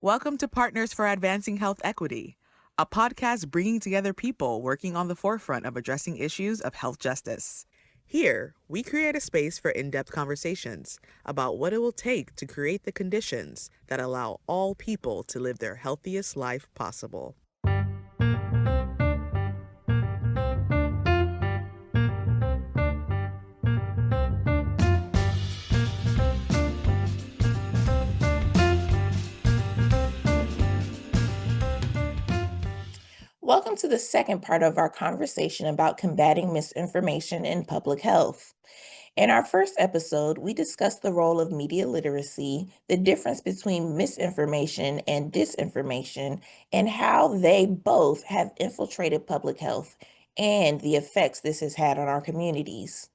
Welcome to Partners for Advancing Health Equity, a podcast bringing together people working on the forefront of addressing issues of health justice. Here, we create a space for in-depth conversations about what it will take to create the conditions that allow all people to live their healthiest life possible. Welcome to the second part of our conversation about combating misinformation in public health. In our first episode, we discussed the role of media literacy, the difference between misinformation and disinformation, and how they both have infiltrated public health and the effects this has had on our communities.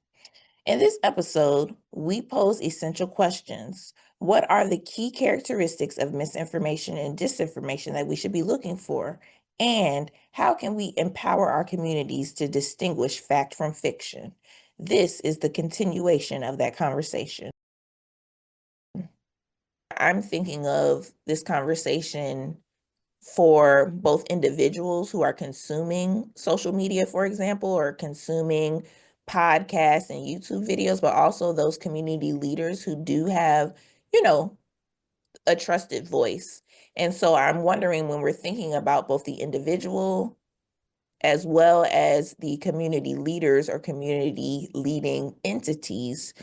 In this episode, we pose essential questions. What are the key characteristics of misinformation and disinformation that we should be looking for? And how can we empower our communities to distinguish fact from fiction? This is the continuation of that conversation. I'm thinking of this conversation for both individuals who are consuming social media, for example, or consuming podcasts and YouTube videos, but also those community leaders who do have, you know, a trusted voice. And so I'm wondering, when we're thinking about both the individual as well as the community leaders or community leading entities,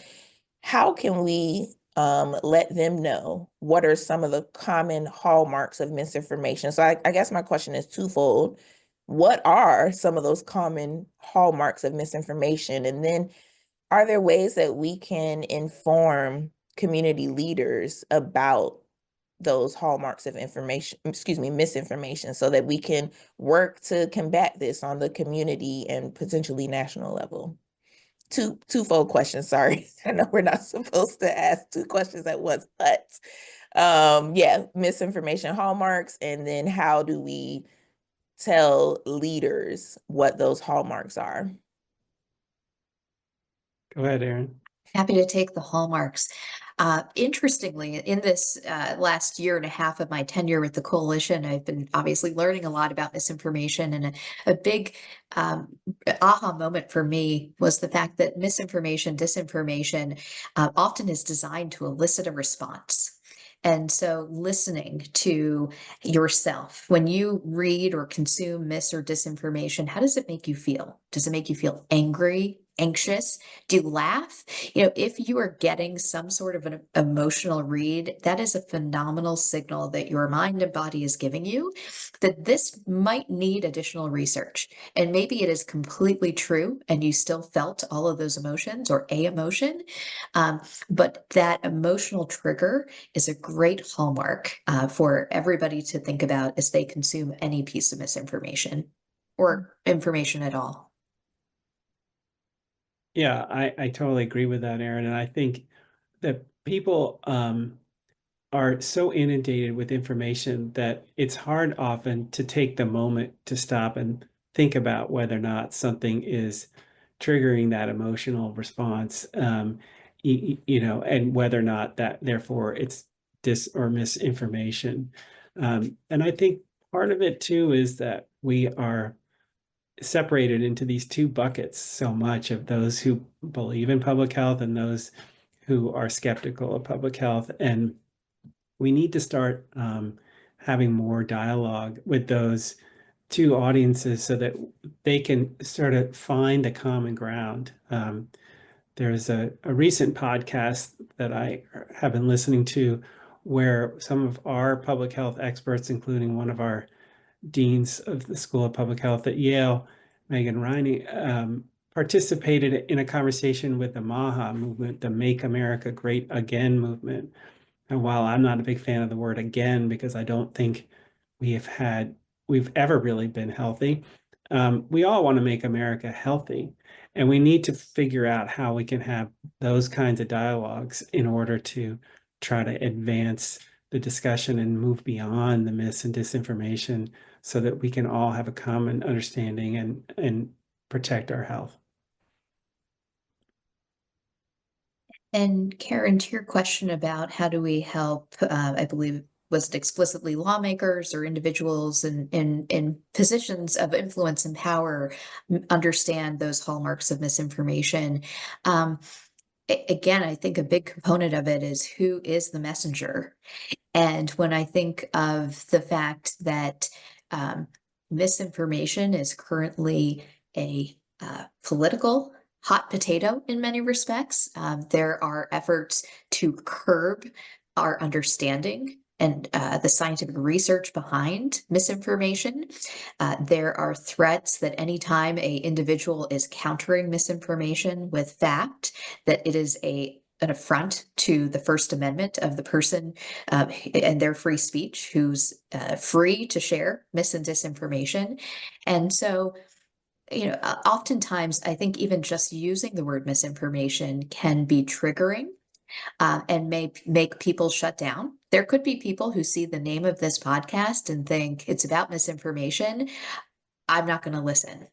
how can we let them know what are some of the common hallmarks of misinformation? So I guess my question is twofold. What are some of those common hallmarks of misinformation? And then are there ways that we can inform community leaders about those hallmarks of misinformation, so that we can work to combat this on the community and potentially national level? Twofold questions, sorry. I know we're not supposed to ask two questions at once, but misinformation hallmarks, and then how do we tell leaders what those hallmarks are? Go ahead, Erin. Happy to take the hallmarks. Interestingly, in this last year and a half of my tenure with the coalition, I've been obviously learning a lot about misinformation, and a big aha moment for me was the fact that misinformation, disinformation often is designed to elicit a response. And so listening to yourself, when you read or consume mis or disinformation, how does it make you feel? Does it make you feel angry, anxious? Do you laugh? If you are getting some sort of an emotional read, that is a phenomenal signal that your mind and body is giving you that this might need additional research. And maybe it is completely true and you still felt all of those emotions or a emotion. But that emotional trigger is a great hallmark for everybody to think about as they consume any piece of misinformation or information at all. Yeah, I totally agree with that, Erin. And I think that people are so inundated with information that it's hard often to take the moment to stop and think about whether or not something is triggering that emotional response, and whether or not that therefore it's dis or misinformation. And I think part of it too is that we are separated into these two buckets so much, of those who believe in public health and those who are skeptical of public health. And we need to start having more dialogue with those two audiences so that they can sort of find the common ground. There's a recent podcast that I have been listening to where some of our public health experts, including one of our deans of the School of Public Health at Yale, Megan Riney, participated in a conversation with the MAHA movement, the Make America Great Again movement. And while I'm not a big fan of the word again, because I don't think we've ever really been healthy, we all want to make America healthy. And we need to figure out how we can have those kinds of dialogues in order to try to advance the discussion and move beyond the mis and disinformation, so that we can all have a common understanding and protect our health. And Karen, to your question about how do we help, I believe was it explicitly lawmakers or individuals in positions of influence and power understand those hallmarks of misinformation. Again, I think a big component of it is who is the messenger. And when I think of the fact that misinformation is currently a political hot potato in many respects, there are efforts to curb our understanding and the scientific research behind misinformation. There are threats that anytime a individual is countering misinformation with fact, that it is an affront to the First Amendment of the person and their free speech, who's free to share mis and disinformation. And so, oftentimes I think even just using the word misinformation can be triggering and may make people shut down. There could be people who see the name of this podcast and think it's about misinformation. I'm not going to listen.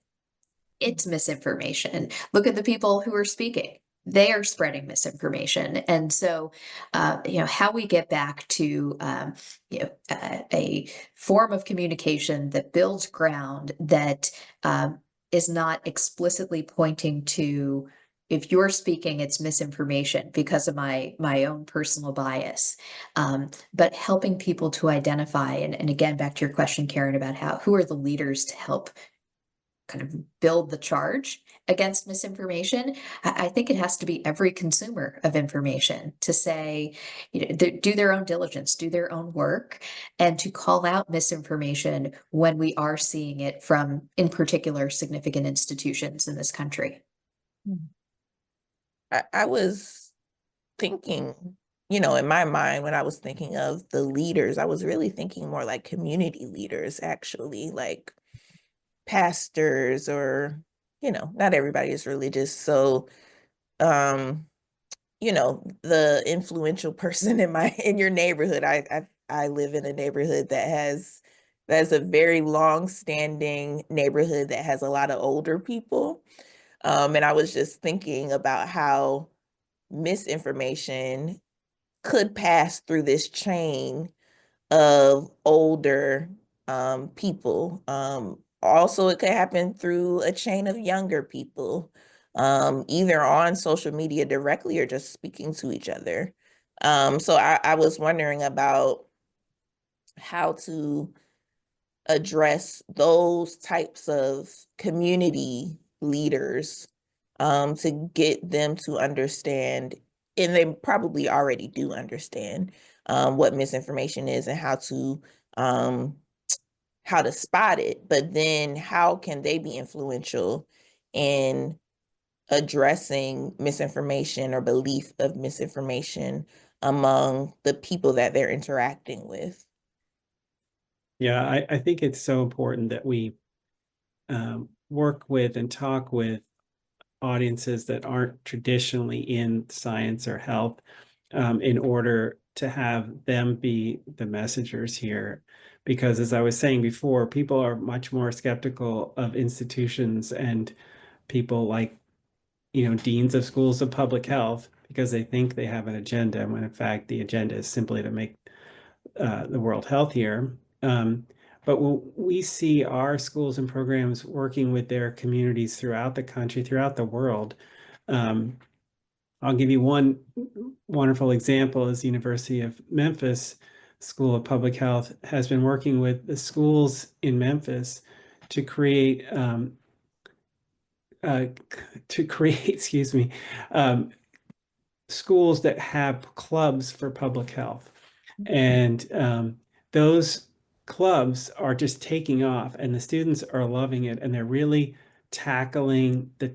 It's misinformation. Look at the people who are speaking. They are spreading misinformation. And so, how we get back to, a form of communication that builds ground, that is not explicitly pointing to, if you're speaking, it's misinformation because of my own personal bias, but helping people to identify. And again, back to your question, Karen, about who are the leaders to help kind of build the charge against misinformation. I think it has to be every consumer of information to say, do their own diligence, do their own work, and to call out misinformation when we are seeing it from, in particular, significant institutions in this country. I was thinking, in my mind, when I was thinking of the leaders, I was really thinking more like community leaders, actually, like pastors, or, not everybody is religious. So, the influential person in your neighborhood. I live in a neighborhood that's a very long-standing neighborhood that has a lot of older people. And I was just thinking about how misinformation could pass through this chain of older people. Also, it could happen through a chain of younger people, either on social media directly or just speaking to each other. So I was wondering about how to address those types of community leaders, to get them to understand, and they probably already do understand, what misinformation is and um, how to spot it. But then how can they be influential in addressing misinformation or belief of misinformation among the people that they're interacting with? Yeah, I think it's so important that we work with and talk with audiences that aren't traditionally in science or health, in order to have them be the messengers here. Because as I was saying before, people are much more skeptical of institutions and people like, deans of schools of public health, because they think they have an agenda, when in fact the agenda is simply to make the world healthier. But when we see our schools and programs working with their communities throughout the country, throughout the world, I'll give you one wonderful example. Is the University of Memphis School of Public Health has been working with the schools in Memphis to create excuse me, schools that have clubs for public health. And those clubs are just taking off, and the students are loving it, and they're really tackling the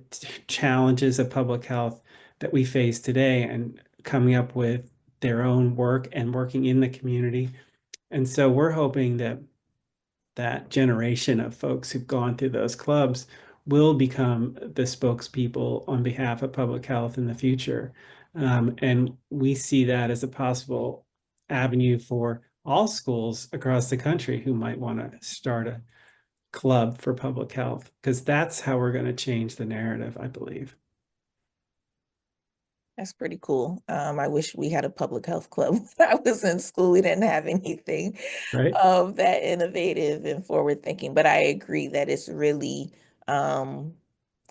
challenges of public health that we face today, and coming up with their own work and working in the community. And so we're hoping that that generation of folks who've gone through those clubs will become the spokespeople on behalf of public health in the future. And we see that as a possible avenue for all schools across the country who might want to start a club for public health, because that's how we're going to change the narrative, I believe. That's pretty cool. I wish we had a public health club when I was in school. We didn't have anything Right. of that innovative and forward thinking, but I agree that it's really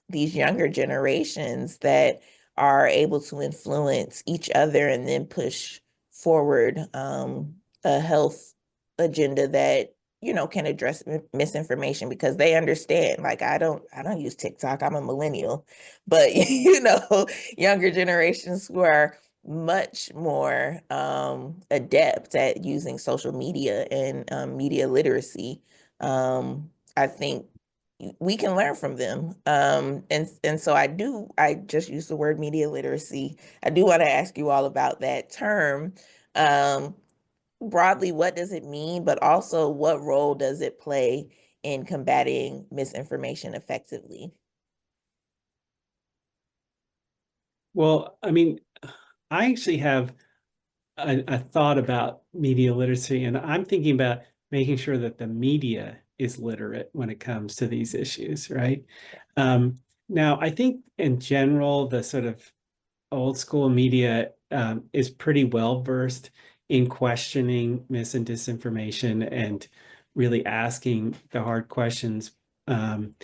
these younger generations that are able to influence each other and then push forward a health agenda that can address misinformation, because they understand. Like, I don't use TikTok. I'm a millennial, but younger generations who are much more adept at using social media and media literacy, I think we can learn from them. And so I just use the word media literacy. I do want to ask you all about that term. Um, Broadly, what does it mean, but also what role does it play in combating misinformation effectively? Well, I mean, I actually have a thought about media literacy, and I'm thinking about making sure that the media is literate when it comes to these issues, right? Now, I think in general, the sort of old school media is pretty well versed in questioning mis and disinformation and really asking the hard questions and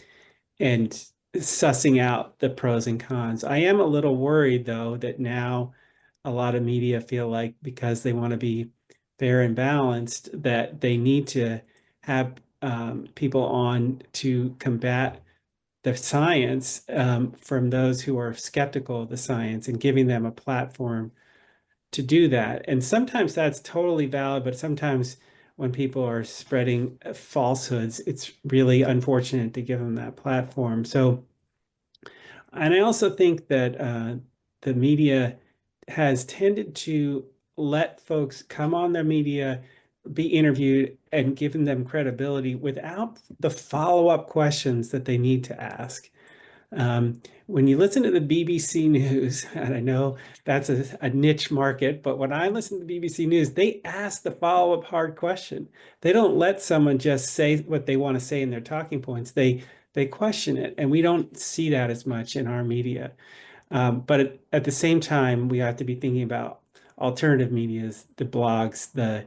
sussing out the pros and cons. I am a little worried, though, that now a lot of media feel like because they want to be fair and balanced, that they need to have people on to combat the science from those who are skeptical of the science and giving them a platform to do that. And sometimes that's totally valid, but sometimes when people are spreading falsehoods, it's really unfortunate to give them that platform. So, and I also think that the media has tended to let folks come on their media, be interviewed, and given them credibility without the follow-up questions that they need to ask. When you listen to the BBC News, and I know that's a niche market, but when I listen to the BBC News, they ask the follow-up hard question. They don't let someone just say what they want to say in their talking points. They question it, and we don't see that as much in our media. But at the same time, we have to be thinking about alternative medias, the blogs, the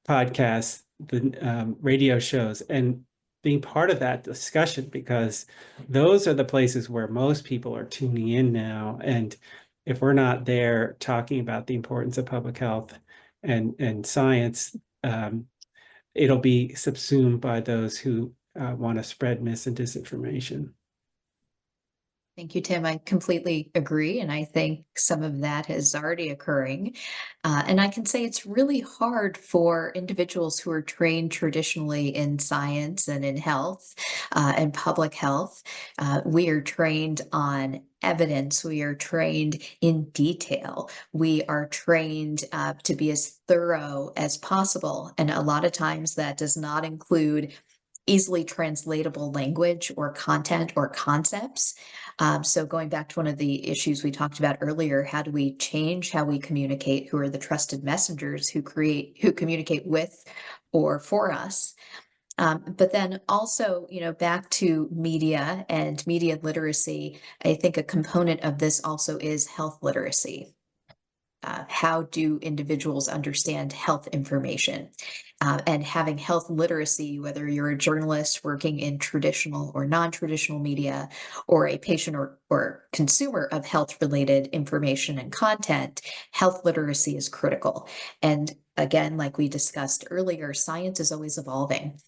podcasts, the radio shows, and being part of that discussion, because those are the places where most people are tuning in now. And if we're not there talking about the importance of public health and science, it'll be subsumed by those who want to spread mis and disinformation. Thank you, Tim. I completely agree. And I think some of that is already occurring. And I can say it's really hard for individuals who are trained traditionally in science and in health and public health. We are trained on evidence. We are trained in detail. We are trained to be as thorough as possible. And a lot of times that does not include easily translatable language or content or concepts. So going back to one of the issues we talked about earlier, how do we change how we communicate? Who are the trusted messengers who communicate with or for us? But then also, back to media and media literacy, I think a component of this also is health literacy. How do individuals understand health information? And having health literacy, whether you're a journalist working in traditional or non-traditional media, or a patient or consumer of health-related information and content, health literacy is critical. And again, like we discussed earlier, science is always evolving.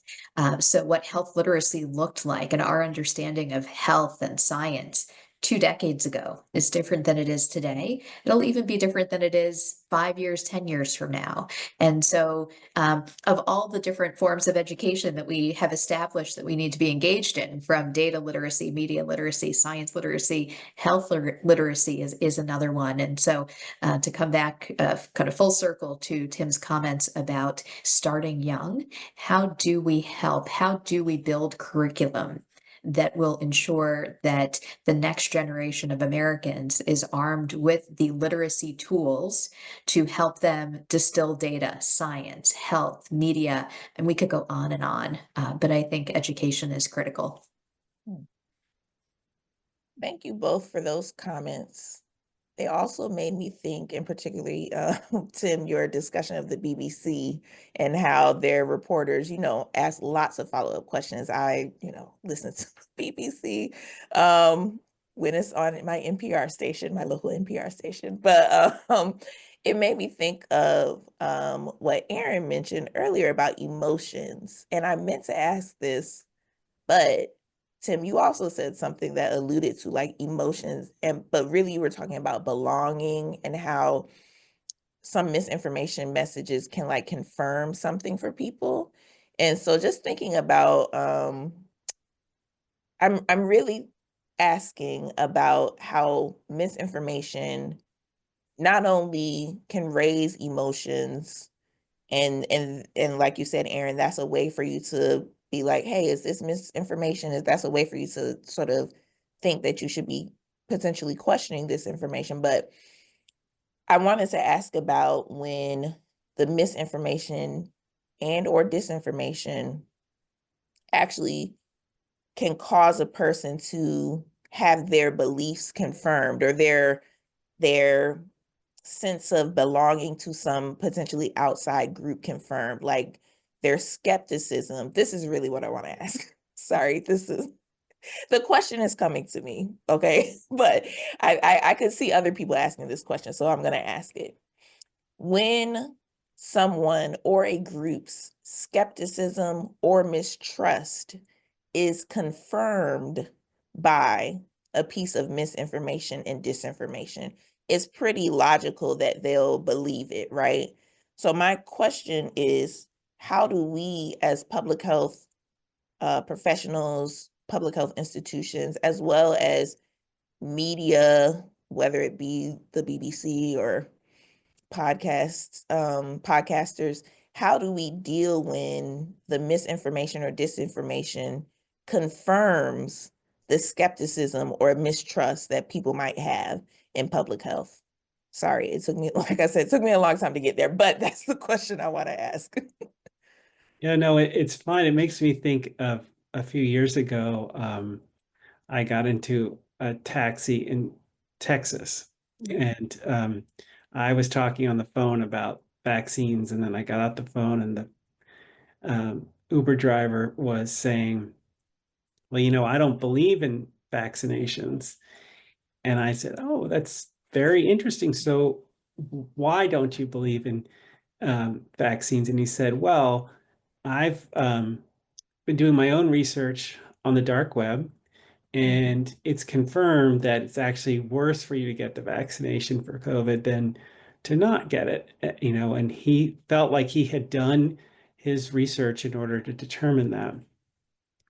So what health literacy looked like and our understanding of health and science 2 decades ago is different than it is today. It'll even be different than it is 5 years, 10 years from now. And so, of all the different forms of education that we have established that we need to be engaged in, from data literacy, media literacy, science literacy, health literacy is another one. And so, to come back kind of full circle to Tim's comments about starting young, how do we help? How do we build curriculum that will ensure that the next generation of Americans is armed with the literacy tools to help them distill data, science, health, media, and we could go on and on. But I think education is critical. Thank you both for those comments. They also made me think, and particularly, Tim, your discussion of the BBC and how their reporters, ask lots of follow-up questions. I, listen to the BBC when it's on my NPR station, my local NPR station. But it made me think of what Aaron mentioned earlier about emotions. And I meant to ask this, but Tim, you also said something that alluded to like emotions, but really you were talking about belonging and how some misinformation messages can like confirm something for people. And so just thinking about I'm really asking about how misinformation not only can raise emotions and like you said, Aaron, that's a way for you to be like, hey, is this misinformation? Is that's a way for you to sort of think that you should be potentially questioning this information. But I wanted to ask about when the misinformation and or disinformation actually can cause a person to have their beliefs confirmed or their sense of belonging to some potentially outside group confirmed, like their skepticism. This is really what I want to ask. Sorry, this is the question is coming to me, okay? But I could see other people asking this question, so I'm gonna ask it. When someone or a group's skepticism or mistrust is confirmed by a piece of misinformation and disinformation, it's pretty logical that they'll believe it, right? So my question is, how do we as public health professionals, public health institutions, as well as media, whether it be the BBC or podcasters, how do we deal when the misinformation or disinformation confirms the skepticism or mistrust that people might have in public health? Sorry, it took me, like I said, it took me a long time to get there, but that's the question I want to ask. Yeah, no, it's fine. It makes me think of a few years ago. I got into a taxi in Texas, and I was talking on the phone about vaccines, and then I got out the phone, and the Uber driver was saying, "Well, I don't believe in vaccinations." And I said, "Oh, that's very interesting. So, why don't you believe in vaccines?" And he said, "Well, I've been doing my own research on the dark web, and it's confirmed that it's actually worse for you to get the vaccination for COVID than to not get it." And he felt like he had done his research in order to determine that.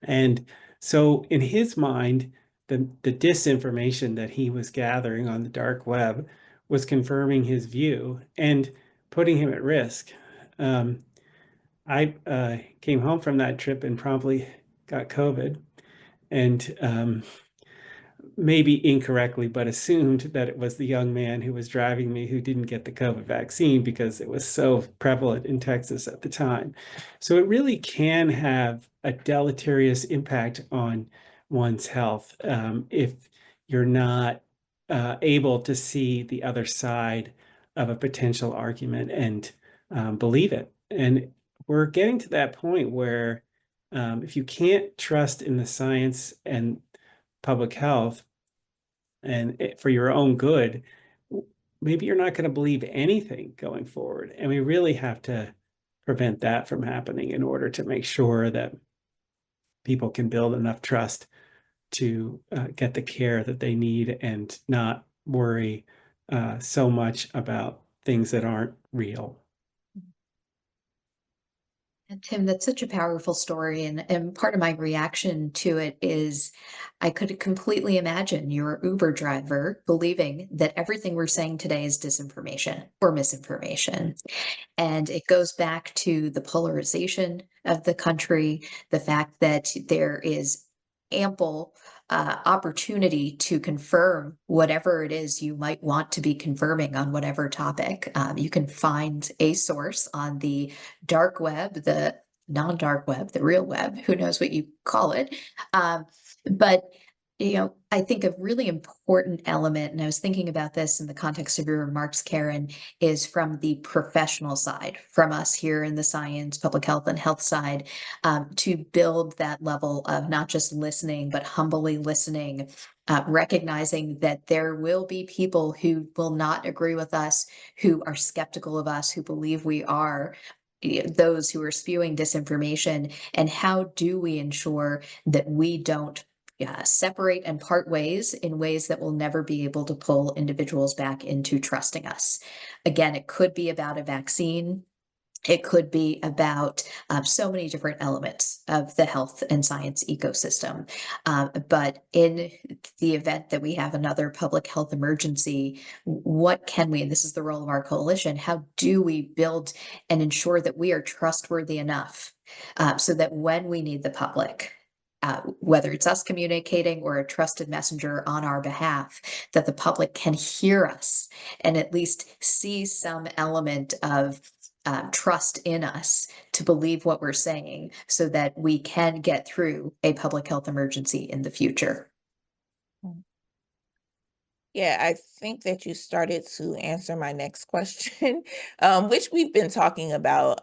And so in his mind, the disinformation that he was gathering on the dark web was confirming his view and putting him at risk. I came home from that trip and promptly got COVID, and maybe incorrectly, but assumed that it was the young man who was driving me who didn't get the COVID vaccine because it was so prevalent in Texas at the time. So it really can have a deleterious impact on one's health if you're not able to see the other side of a potential argument and believe it. And we're getting to that point where if you can't trust in the science and public health and for your own good, maybe you're not going to believe anything going forward. And we really have to prevent that from happening in order to make sure that people can build enough trust to get the care that they need and not worry so much about things that aren't real. And Tim, that's such a powerful story. And part of my reaction to it is I could completely imagine your Uber driver believing that everything we're saying today is disinformation or misinformation. And it goes back to the polarization of the country, the fact that there is ample opportunity to confirm whatever it is you might want to be confirming on whatever topic. You can find a source on the dark web, the non-dark web, the real web, who knows what you call it. But I think a really important element, and I was thinking about this in the context of your remarks, Karen, is from the professional side, from us here in the science, public health, and health side, to build that level of not just listening, but humbly listening, recognizing that there will be people who will not agree with us, who are skeptical of us, who believe we are those who are spewing disinformation. And how do we ensure that we don't separate and part ways in ways that will never be able to pull individuals back into trusting us? Again, it could be about a vaccine. It could be about so many different elements of the health and science ecosystem. But in the event that we have another public health emergency, what can we, and this is the role of our coalition, how do we build and ensure that we are trustworthy enough so that when we need the public, whether it's us communicating or a trusted messenger on our behalf, that the public can hear us and at least see some element of trust in us to believe what we're saying so that we can get through a public health emergency in the future. Yeah, I think that you started to answer my next question, which we've been talking about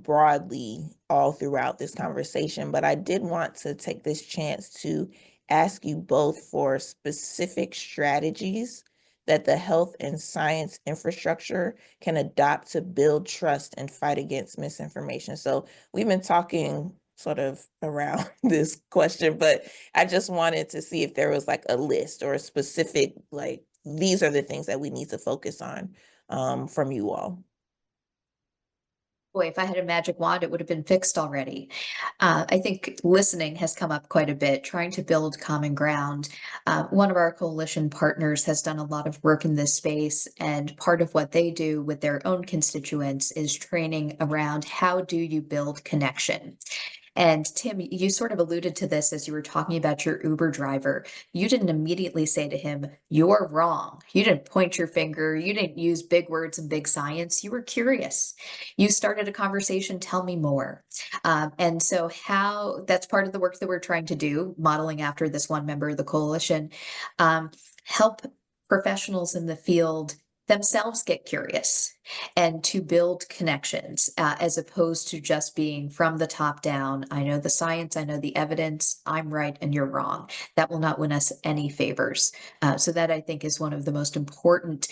broadly all throughout this conversation. But I did want to take this chance to ask you both for specific strategies that the health and science infrastructure can adopt to build trust and fight against misinformation. So we've been talking sort of around this question, but I just wanted to see if there was like a list or a specific, like, these are the things that we need to focus on from you all. Boy, if I had a magic wand, it would have been fixed already. I think listening has come up quite a bit, trying to build common ground. One of our coalition partners has done a lot of work in this space, and part of what they do with their own constituents is training around how do you build connection. And Tim, you sort of alluded to this as you were talking about your Uber driver. You didn't immediately say to him, "You're wrong." You didn't point your finger. You didn't use big words and big science. You were curious. You started a conversation, "Tell me more." And so, how that's part of the work that we're trying to do, modeling after this one member of the coalition, help professionals in the field themselves get curious and to build connections as opposed to just being from the top down. I know the science, I know the evidence, I'm right and you're wrong. That will not win us any favors. So that I think is one of the most important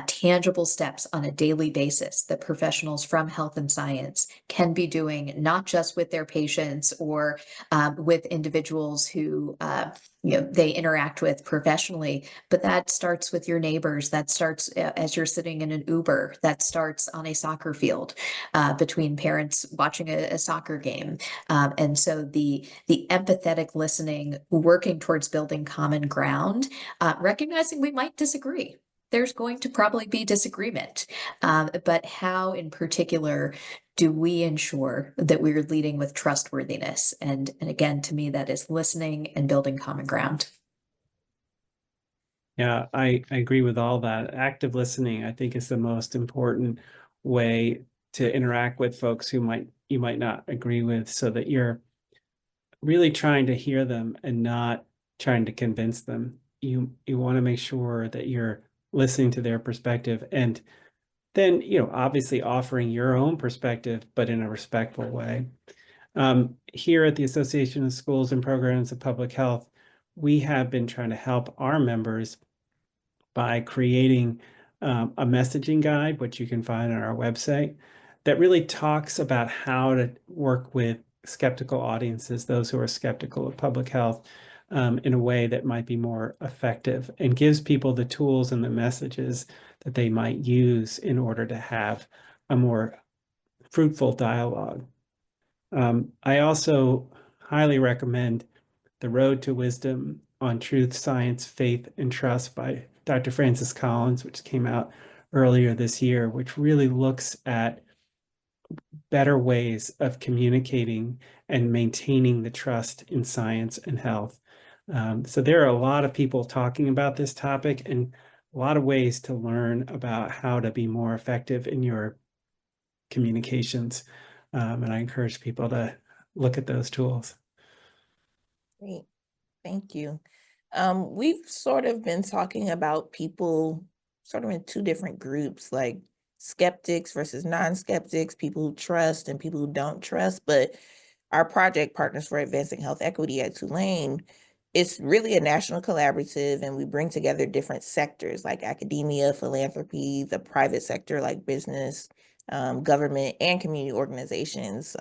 tangible steps on a daily basis that professionals from health and science can be doing, not just with their patients or with individuals who they interact with professionally, but that starts with your neighbors. That starts as you're sitting in an Uber. That starts on a soccer field between parents watching a soccer game. And so the empathetic listening, working towards building common ground, recognizing we might disagree. There's going to probably be disagreement, but how in particular do we ensure that we're leading with trustworthiness? And again, to me, that is listening and building common ground. Yeah, I agree with all that. Active listening, I think, is the most important way to interact with folks who you might not agree with, so that you're really trying to hear them and not trying to convince them. You want to make sure that you're listening to their perspective, and then, obviously offering your own perspective, but in a respectful way. Here at the Association of Schools and Programs of Public Health, we have been trying to help our members by creating a messaging guide, which you can find on our website, that really talks about how to work with skeptical audiences, those who are skeptical of public health, in a way that might be more effective, and gives people the tools and the messages that they might use in order to have a more fruitful dialogue. I also highly recommend The Road to Wisdom on Truth, Science, Faith, and Trust by Dr. Francis Collins, which came out earlier this year, which really looks at better ways of communicating and maintaining the trust in science and health. So there are a lot of people talking about this topic, and a lot of ways to learn about how to be more effective in your communications. And I encourage people to look at those tools. Great, thank you. We've sort of been talking about people sort of in two different groups, like skeptics versus non-skeptics, people who trust and people who don't trust. But our project Partners for Advancing Health Equity at Tulane, it's really a national collaborative, and we bring together different sectors like academia, philanthropy, the private sector like business, government, and community organizations.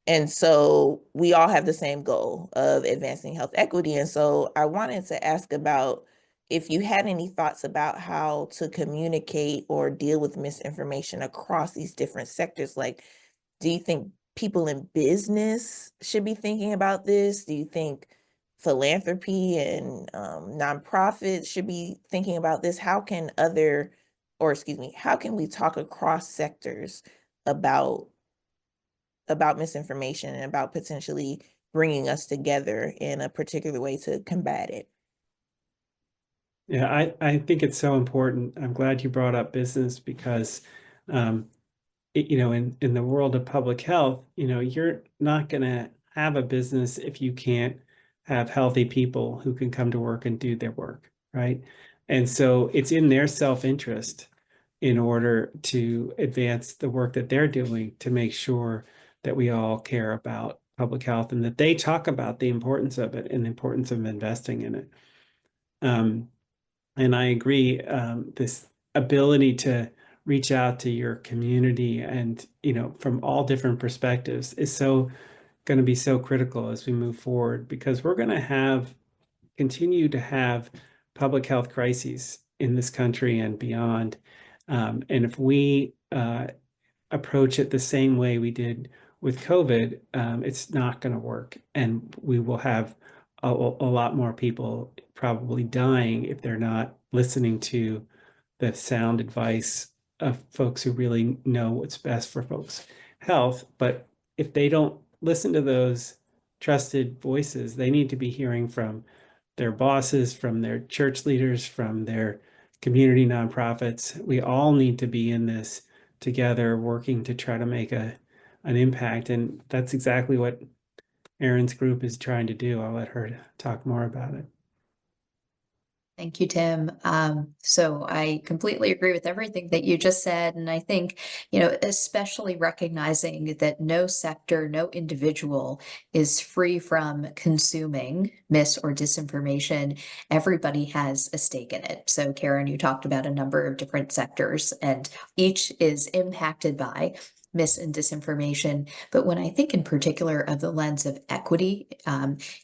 And so we all have the same goal of advancing health equity. And so I wanted to ask about if you had any thoughts about how to communicate or deal with misinformation across these different sectors. Like, do you think people in business should be thinking about this? Do you think philanthropy and nonprofits should be thinking about this? How can we talk across sectors about misinformation and about potentially bringing us together in a particular way to combat it? Yeah, I think it's so important. I'm glad you brought up business because, um, in the world of public health, you're not going to have a business if you can't have healthy people who can come to work and do their work, right? And so it's in their self-interest in order to advance the work that they're doing to make sure that we all care about public health and that they talk about the importance of it and the importance of investing in it. Um, and I agree, this ability to reach out to your community and, from all different perspectives is so going to be so critical as we move forward because we're going to continue to have public health crises in this country and beyond. And if we approach it the same way we did with COVID, it's not going to work. And we will have a lot more people probably dying if they're not listening to the sound advice of folks who really know what's best for folks' health. But if they don't listen to those trusted voices, they need to be hearing from their bosses, from their church leaders, from their community nonprofits. We all need to be in this together, working to try to make an impact. And that's exactly what Erin's group is trying to do. I'll let her talk more about it. Thank you, Tim. So I completely agree with everything that you just said. And I think, especially recognizing that no sector, no individual is free from consuming mis or disinformation. Everybody has a stake in it. So Karen, you talked about a number of different sectors, and each is impacted by mis and disinformation. But when I think in particular of the lens of equity,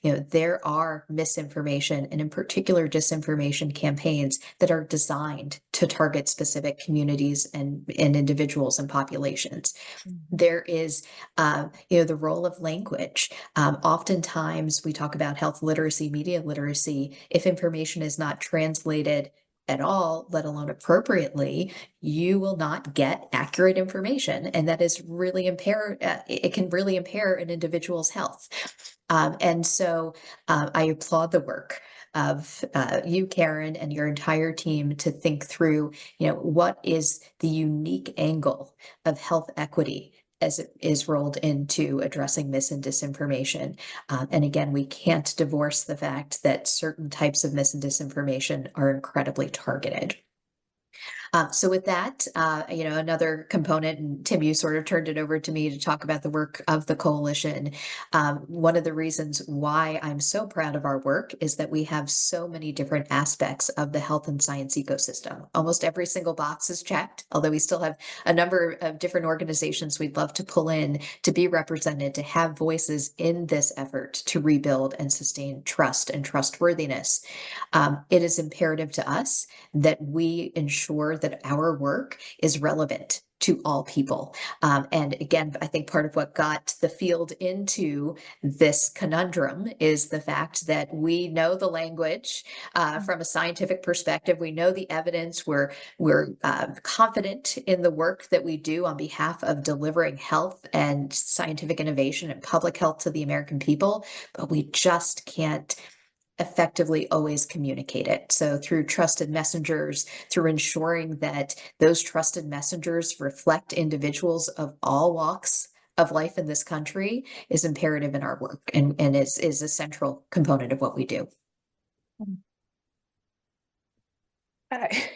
there are misinformation and in particular disinformation campaigns that are designed to target specific communities and individuals and populations. There is, the role of language. Oftentimes we talk about health literacy, media literacy. If information is not translated at all, let alone appropriately, you will not get accurate information. And that is really it can really impair an individual's health. And so I applaud the work of you, Karen, and your entire team to think through, what is the unique angle of health equity as it is rolled into addressing mis and disinformation. And again, we can't divorce the fact that certain types of mis and disinformation are incredibly targeted. So with that, another component, and Tim, you sort of turned it over to me to talk about the work of the coalition. One of the reasons why I'm so proud of our work is that we have so many different aspects of the health and science ecosystem. Almost every single box is checked, although we still have a number of different organizations we'd love to pull in to be represented, to have voices in this effort to rebuild and sustain trust and trustworthiness. It is imperative to us that we ensure that our work is relevant to all people. And again, I think part of what got the field into this conundrum is the fact that we know the language from a scientific perspective. We know the evidence. We're confident in the work that we do on behalf of delivering health and scientific innovation and public health to the American people, but we just can't effectively always communicate it. So through trusted messengers, through ensuring that those trusted messengers reflect individuals of all walks of life in this country is imperative in our work and is a central component of what we do. I,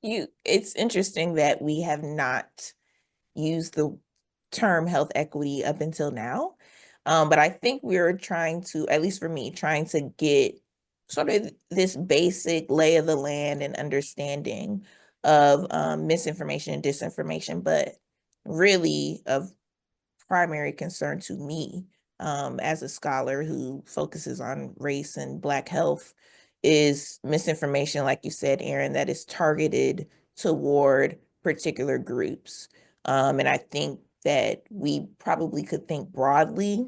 it's interesting that we have not used the term health equity up until now. But I think we're trying to, at least for me, trying to get sort of this basic lay of the land and understanding of misinformation and disinformation, but really of primary concern to me, as a scholar who focuses on race and Black health, is misinformation, like you said, Erin, that is targeted toward particular groups. And I think that we probably could think broadly.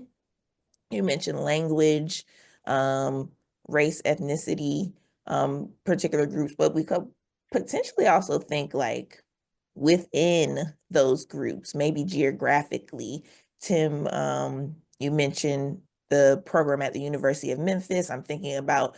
You mentioned language, race, ethnicity, particular groups, but we could potentially also think like within those groups, maybe geographically. Tim, you mentioned the program at the University of Memphis. I'm thinking about,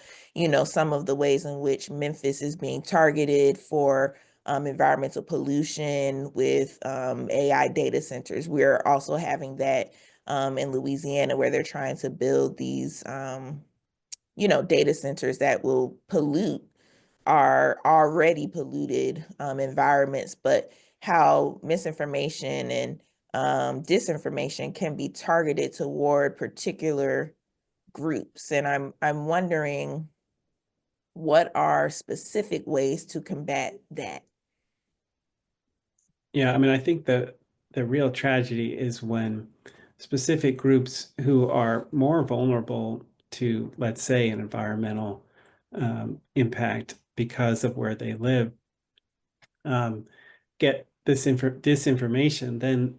some of the ways in which Memphis is being targeted for environmental pollution with AI data centers. We're also having that in Louisiana, where they're trying to build these, data centers that will pollute our already polluted environments, but how misinformation and disinformation can be targeted toward particular groups. And I'm wondering, what are specific ways to combat that? Yeah, I mean, I think the real tragedy is when specific groups who are more vulnerable to, let's say, an environmental impact because of where they live, get this disinformation, then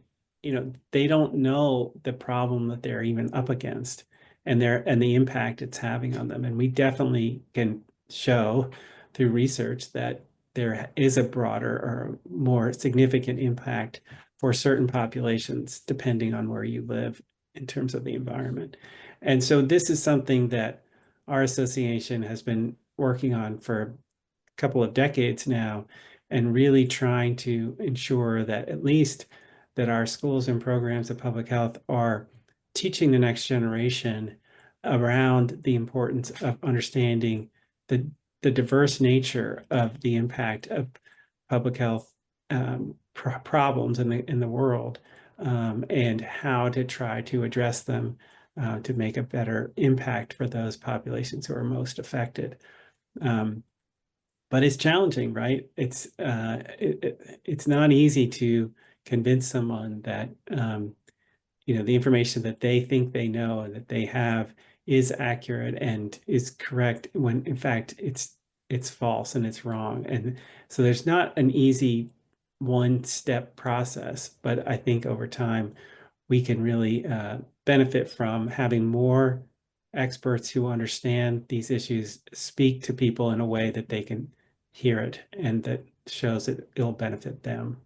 they don't know the problem that they're even up against, and the impact it's having on them. And we definitely can show through research that there is a broader or more significant impact for certain populations depending on where you live in terms of the environment. And so this is something that our association has been working on for a couple of decades now, and really trying to ensure that at least that our schools and programs of public health are teaching the next generation around the importance of understanding the diverse nature of the impact of public health problems in the world, and how to try to address them to make a better impact for those populations who are most affected. But it's challenging, right? It's not easy to convince someone that the information that they think they know and that they have is accurate and is correct, when in fact it's false and it's wrong. And so there's not an easy one-step process, but I think over time we can really benefit from having more experts who understand these issues speak to people in a way that they can hear it and that shows that it'll benefit them.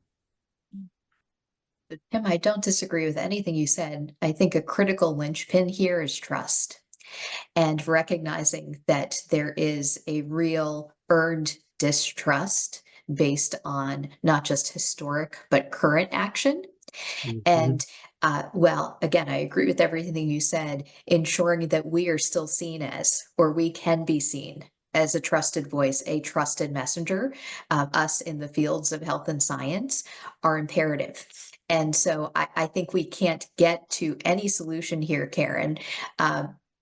Tim, I don't disagree with anything you said. I think a critical linchpin here is trust, and recognizing that there is a real earned distrust based on not just historic but current action. Mhm. And well, again, I agree with everything you said, ensuring that we are still seen as, or we can be seen as, a trusted voice, a trusted messenger, us in the fields of health and science, are imperative. And so I think we can't get to any solution here, Karen,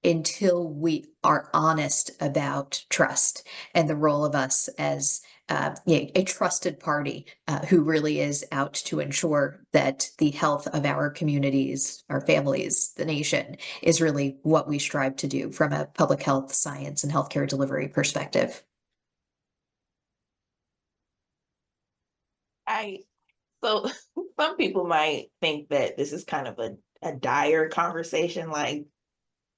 until we are honest about trust and the role of us as a trusted party who really is out to ensure that the health of our communities, our families, the nation is really what we strive to do from a public health, science, and healthcare delivery perspective. So some people might think that this is kind of a dire conversation. Like,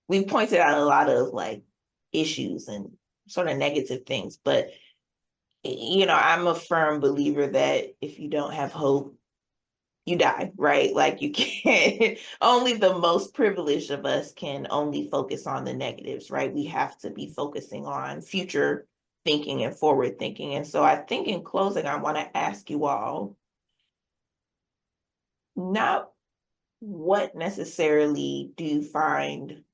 we pointed out a lot of like issues and sort of negative things, but I'm a firm believer that if you don't have hope, you die, right? Like, you can't, only the most privileged of us can only focus on the negatives, right? We have to be focusing on future thinking and forward thinking. And so I think in closing, I want to ask you all, not what necessarily do you find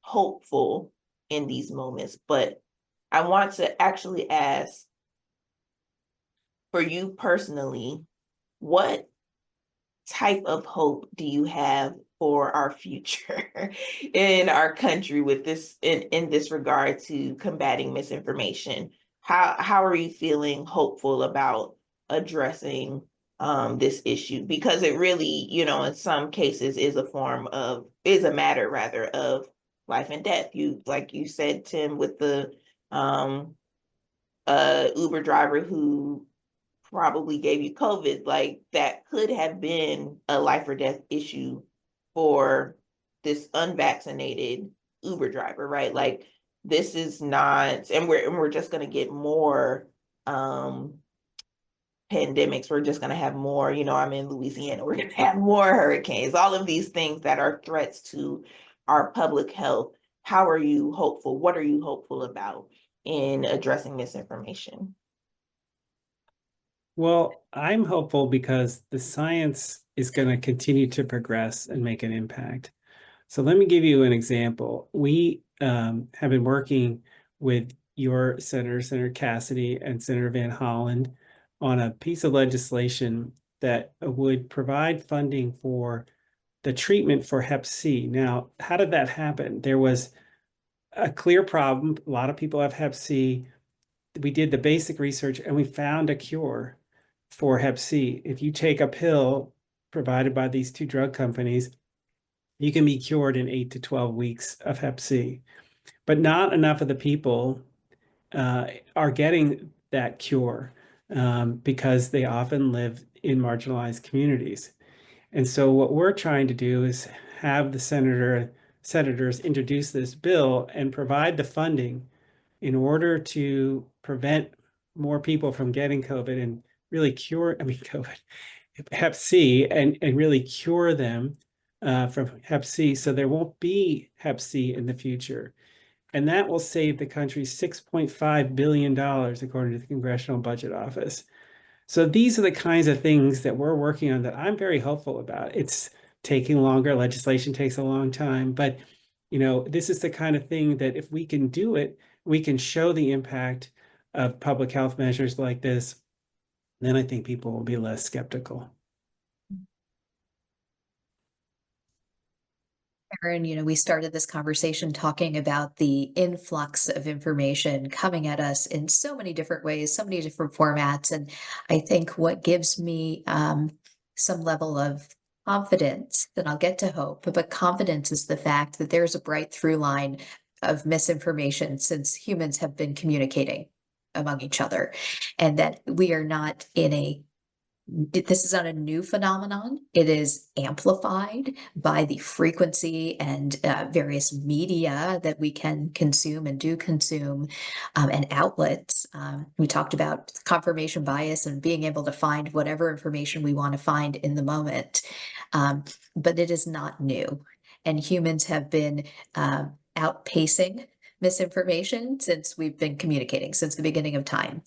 hopeful in these moments, but I want to actually ask, for you personally, what type of hope do you have for our future in our country with this in this regard to combating misinformation? How are you feeling hopeful about addressing this issue? Because it really, in some cases is a matter rather of life and death. You, like you said, Tim, with the um Uber driver who probably gave you COVID, like that could have been a life or death issue for this unvaccinated Uber driver, right? Like this is not, and we're just going to get more pandemics. We're just going to have more, I'm in Louisiana, we're going to have more hurricanes, all of these things that are threats to our public health. How are you hopeful? What are you hopeful about in addressing misinformation? Well, I'm hopeful because the science is going to continue to progress and make an impact. So let me give you an example. We have been working with your Senator, Senator Cassidy, and Senator Van Hollen on a piece of legislation that would provide funding for the treatment for Hep C. Now, how did that happen? There was a clear problem. A lot of people have Hep C. We did the basic research and we found a cure for Hep C. If you take a pill provided by these two drug companies, you can be cured in 8 to 12 weeks of Hep C. But not enough of the people are getting that cure because they often live in marginalized communities. And so what we're trying to do is have the senators introduce this bill and provide the funding in order to prevent more people from getting COVID and really COVID, Hep C, and really cure them from Hep C, so there won't be Hep C in the future. And that will save the country $6.5 billion, according to the Congressional Budget Office. So these are the kinds of things that we're working on that I'm very hopeful about. It's taking longer. Legislation takes a long time, but this is the kind of thing that if we can do it, we can show the impact of public health measures like this, then I think people will be less skeptical. Erin, we started this conversation talking about the influx of information coming at us in so many different ways, so many different formats. And I think what gives me some level of confidence, then I'll get to hope, but confidence is the fact that there's a bright through line of misinformation since humans have been communicating among each other, and that we are not in this is not a new phenomenon. It is amplified by the frequency and various media that we can consume and do consume, and outlets. We talked about confirmation bias and being able to find whatever information we want to find in the moment. But it is not new. And humans have been outpacing misinformation since we've been communicating, since the beginning of time.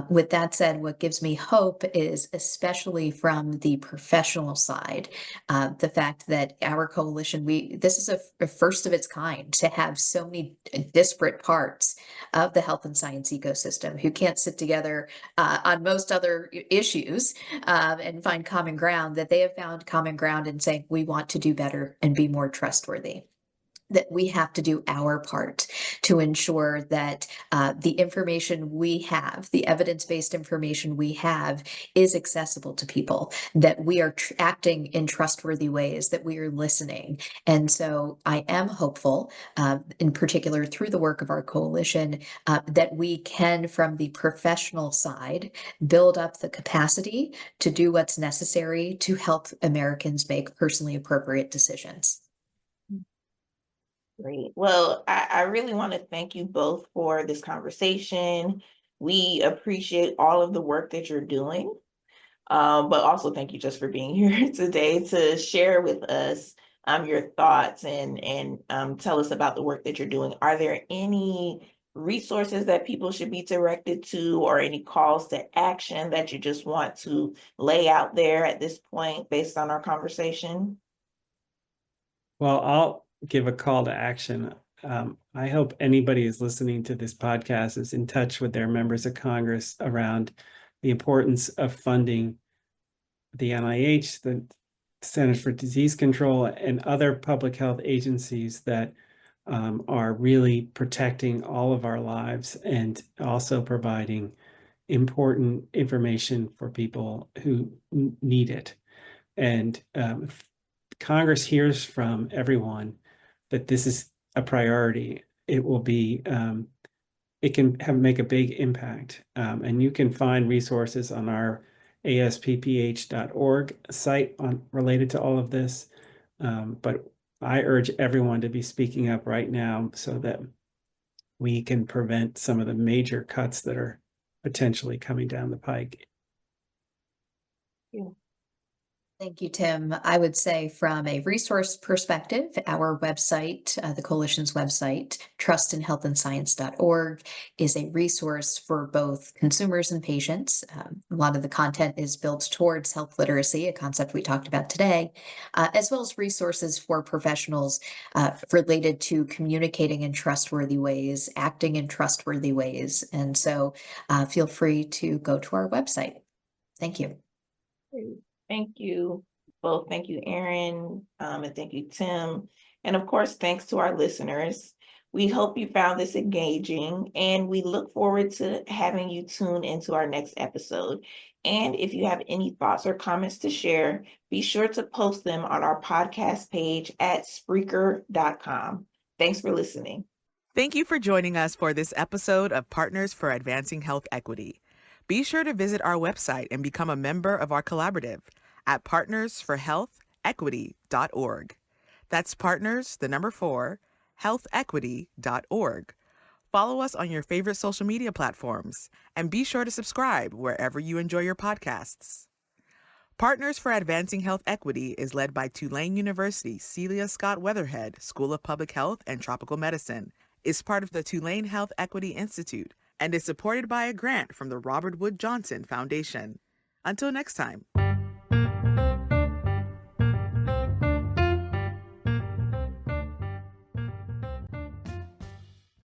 With that said, what gives me hope is, especially from the professional side, the fact that our coalition, this is a first of its kind to have so many disparate parts of the health and science ecosystem who can't sit together on most other issues and find common ground, that they have found common ground in saying, we want to do better and be more trustworthy. That we have to do our part to ensure that the information we have, the evidence-based information we have, is accessible to people, that we are acting in trustworthy ways, that we are listening. And so I am hopeful, in particular through the work of our coalition, that we can, from the professional side, build up the capacity to do what's necessary to help Americans make personally appropriate decisions. Great. Well, I really want to thank you both for this conversation. We appreciate all of the work that you're doing, but also thank you just for being here today to share with us your thoughts and tell us about the work that you're doing. Are there any resources that people should be directed to, or any calls to action that you just want to lay out there at this point based on our conversation? Well, I'll give a call to action. I hope anybody who's listening to this podcast is in touch with their members of Congress around the importance of funding the NIH, the Centers for Disease Control, and other public health agencies that are really protecting all of our lives and also providing important information for people who need it. And if Congress hears from everyone that this is a priority, it will be it can make a big impact. And you can find resources on our aspph.org site related to all of this. But I urge everyone to be speaking up right now so that we can prevent some of the major cuts that are potentially coming down the pike. Yeah. Thank you, Tim. I would say from a resource perspective, our website, the coalition's website, trustinhealthandscience.org, is a resource for both consumers and patients. A lot of the content is built towards health literacy, a concept we talked about today, as well as resources for professionals related to communicating in trustworthy ways, acting in trustworthy ways. And so feel free to go to our website. Thank you. Great. Thank you both. Thank you, Erin, and thank you, Tim. And of course, thanks to our listeners. We hope you found this engaging, and we look forward to having you tune into our next episode. And if you have any thoughts or comments to share, be sure to post them on our podcast page at Spreaker.com. Thanks for listening. Thank you for joining us for this episode of Partners for Advancing Health Equity. Be sure to visit our website and become a member of our collaborative at partnersforhealthequity.org. That's partners, the number 4, healthequity.org. Follow us on your favorite social media platforms and be sure to subscribe wherever you enjoy your podcasts. Partners for Advancing Health Equity is led by Tulane University Celia Scott Weatherhead School of Public Health and Tropical Medicine, is part of the Tulane Health Equity Institute, and is supported by a grant from the Robert Wood Johnson Foundation. Until next time.